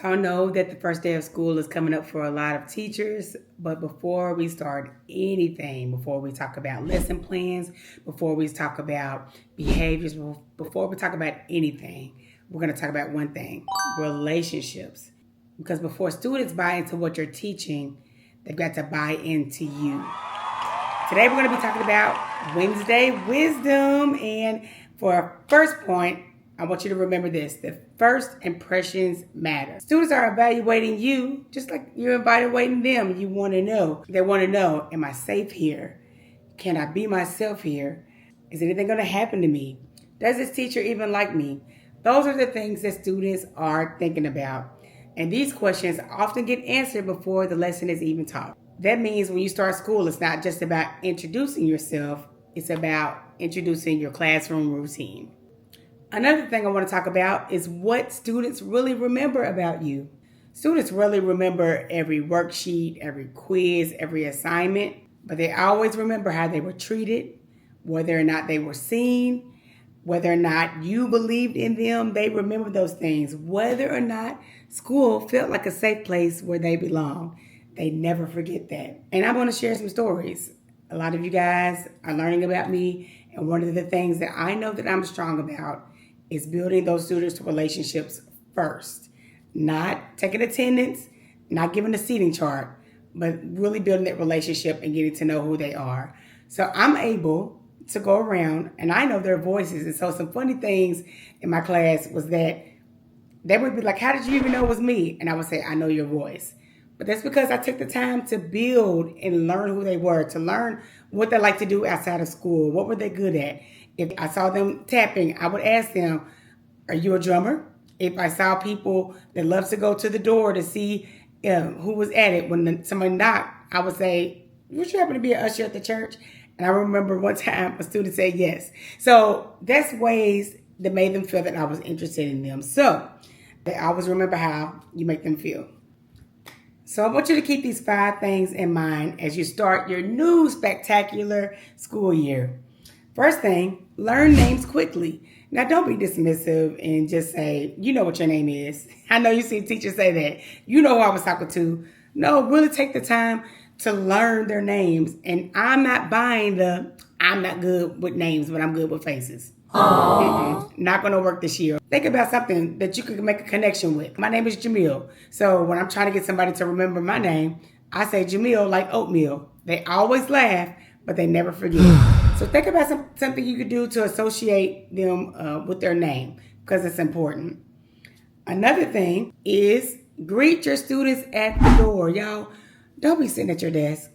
So I know that the first day of school is coming up for a lot of teachers, but before we start anything, before we talk about lesson plans, before we talk about behaviors, before we talk about anything, we're going to talk about one thing: relationships. Because before students buy into what you're teaching, they've got to buy into you. Today we're going to be talking about Wednesday wisdom. And for our first point, I want you to remember this: the first impressions matter. Students are evaluating you just like you're evaluating them. You want to know. They want to know, am I safe here? Can I be myself here? Is anything going to happen to me? Does this teacher even like me? Those are the things that students are thinking about. And these questions often get answered before the lesson is even taught. That means when you start school, it's not just about introducing yourself, it's about introducing your classroom routine. Another thing I want to talk about is what students really remember about you. Students really remember every worksheet, every quiz, every assignment, but they always remember how they were treated, whether or not they were seen, whether or not you believed in them. They remember those things, whether or not school felt like a safe place where they belong. They never forget that. And I'm going to share some stories. A lot of you guys are learning about me, and one of the things that I know that I'm strong about is building those students' relationships first. Not taking attendance, not giving a seating chart, but really building that relationship and getting to know who they are. So I'm able to go around, and I know their voices. And so some funny things in my class was that they would be like, how did you even know it was me? And I would say, I know your voice. But that's because I took the time to build and learn who they were, to learn what they like to do outside of school. What were they good at? If I saw them tapping, I would ask them, are you a drummer? If I saw people that love to go to the door to see who was at it, when somebody knocked, I would say, would you happen to be an usher at the church? And I remember one time a student said yes. So that's ways that made them feel that I was interested in them. So they always remember how you make them feel. So I want you to keep these 5 things in mind as you start your new spectacular school year. First thing, learn names quickly. Now, don't be dismissive and just say, you know what your name is. I know you see teachers say that. You know who I was talking to. No, really take the time to learn their names. And I'm not buying I'm not good with names, but I'm good with faces. Not going to work this year. Think about something that you can make a connection with. My name is Jamil. So when I'm trying to get somebody to remember my name, I say Jamil like oatmeal. They always laugh, but they never forget. So think about something you could do to associate them with their name, because it's important. Another thing is greet your students at the door. Y'all, don't be sitting at your desk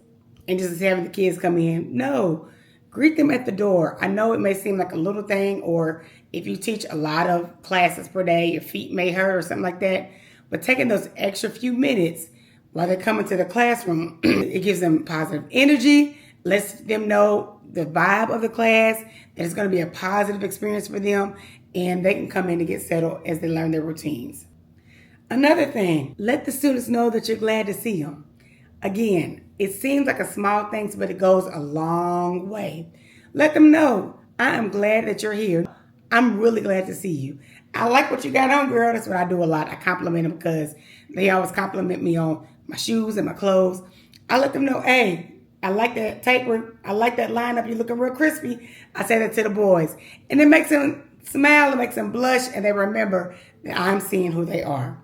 and just having the kids come in. No. Greet them at the door. I know it may seem like a little thing, or if you teach a lot of classes per day, your feet may hurt or something like that. But taking those extra few minutes while they're coming to the classroom, it gives them positive energy, lets them know the vibe of the class, that it's going to be a positive experience for them, and they can come in and get settled as they learn their routines. Another thing, let the students know that you're glad to see them. Again, it seems like a small thing, but it goes a long way. Let them know, I am glad that you're here. I'm really glad to see you. I like what you got on, girl. That's what I do a lot. I compliment them because they always compliment me on my shoes and my clothes. I let them know, hey, I like that taper. I like that lineup. You're looking real crispy. I say that to the boys. And it makes them smile, it makes them blush, and they remember that I'm seeing who they are.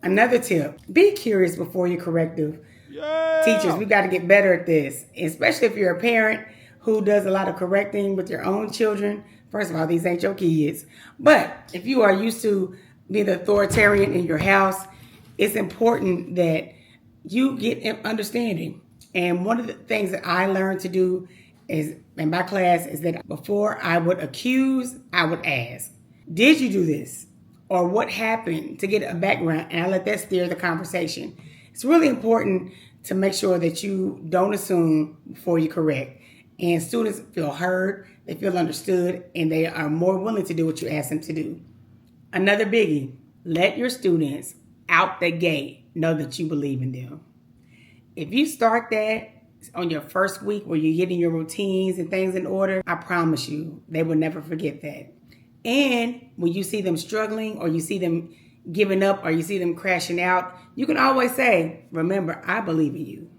Another tip, be curious before you're corrective. Yeah. Teachers, we got to get better at this, especially if you're a parent who does a lot of correcting with your own children. First of all, these ain't your kids. But if you are used to being the authoritarian in your house, it's important that you get understanding. And one of the things that I learned to do is in my class is that before I would accuse, I would ask, did you do this? Or what happened, to get a background, and I let that steer the conversation. It's really important to make sure that you don't assume before you correct. And students feel heard, they feel understood, and they are more willing to do what you ask them to do. Another biggie, let your students out the gate know that you believe in them. If you start that on your first week where you're getting your routines and things in order, I promise you, they will never forget that. And when you see them struggling or you see them giving up or you see them crashing out, you can always say, remember, I believe in you.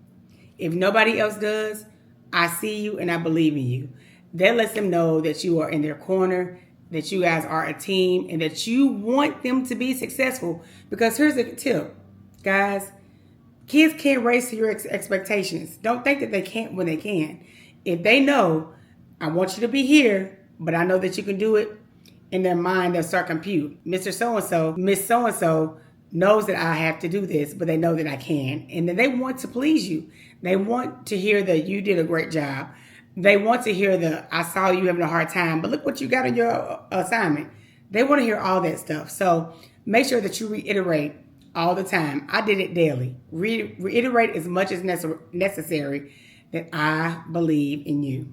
If nobody else does, I see you and I believe in you. That lets them know that you are in their corner, that you guys are a team, and that you want them to be successful. Because here's a tip, guys. Kids can't raise to your expectations. Don't think that they can't when they can. If they know, I want you to be here, but I know that you can do it, in their mind, they'll start compute. Mr. So-and-so, Miss So-and-so knows that I have to do this, but they know that I can. And then they want to please you. They want to hear that you did a great job. They want to hear I saw you having a hard time, but look what you got on your assignment. They want to hear all that stuff. So make sure that you reiterate all the time. I did it daily. Reiterate as much as necessary that I believe in you.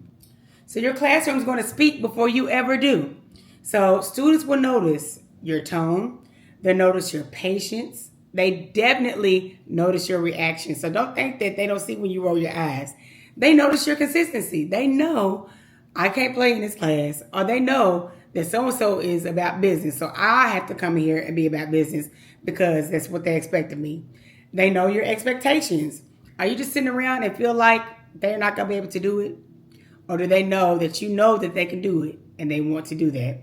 So your classroom is going to speak before you ever do. So students will notice your tone. They'll notice your patience. They definitely notice your reaction. So don't think that they don't see when you roll your eyes. They notice your consistency. They know I can't play in this class, or they know that so-and-so is about business. So I have to come here and be about business because that's what they expect of me. They know your expectations. Are you just sitting around and feel like they're not going to be able to do it? Or do they know that you know that they can do it and they want to do that?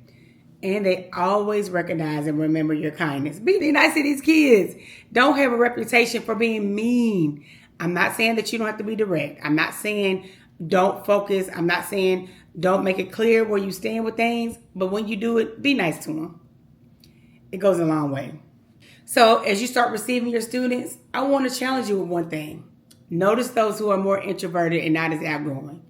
And they always recognize and remember your kindness. Be nice to these kids. Don't have a reputation for being mean. I'm not saying that you don't have to be direct. I'm not saying don't focus. I'm not saying don't make it clear where you stand with things. But when you do it, be nice to them. It goes a long way. So as you start receiving your students, I want to challenge you with one thing. Notice those who are more introverted and not as outgoing.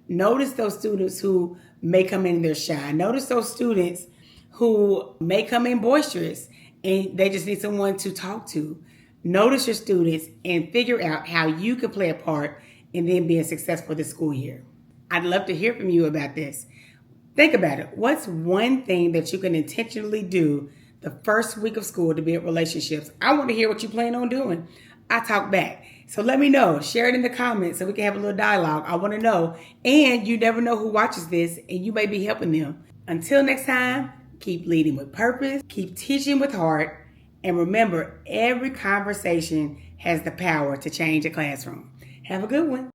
Notice those students who may come in their shy. Notice those students who may come in boisterous and they just need someone to talk to. Notice your students and figure out how you can play a part in them being successful this school year. I'd love to hear from you about this. Think about it. What's one thing that you can intentionally do the first week of school to build relationships? I want to hear what you plan on doing. I talk back. So let me know. Share it in the comments so we can have a little dialogue. I want to know. And you never know who watches this, and you may be helping them. Until next time, keep leading with purpose, keep teaching with heart, and remember, every conversation has the power to change a classroom. Have a good one.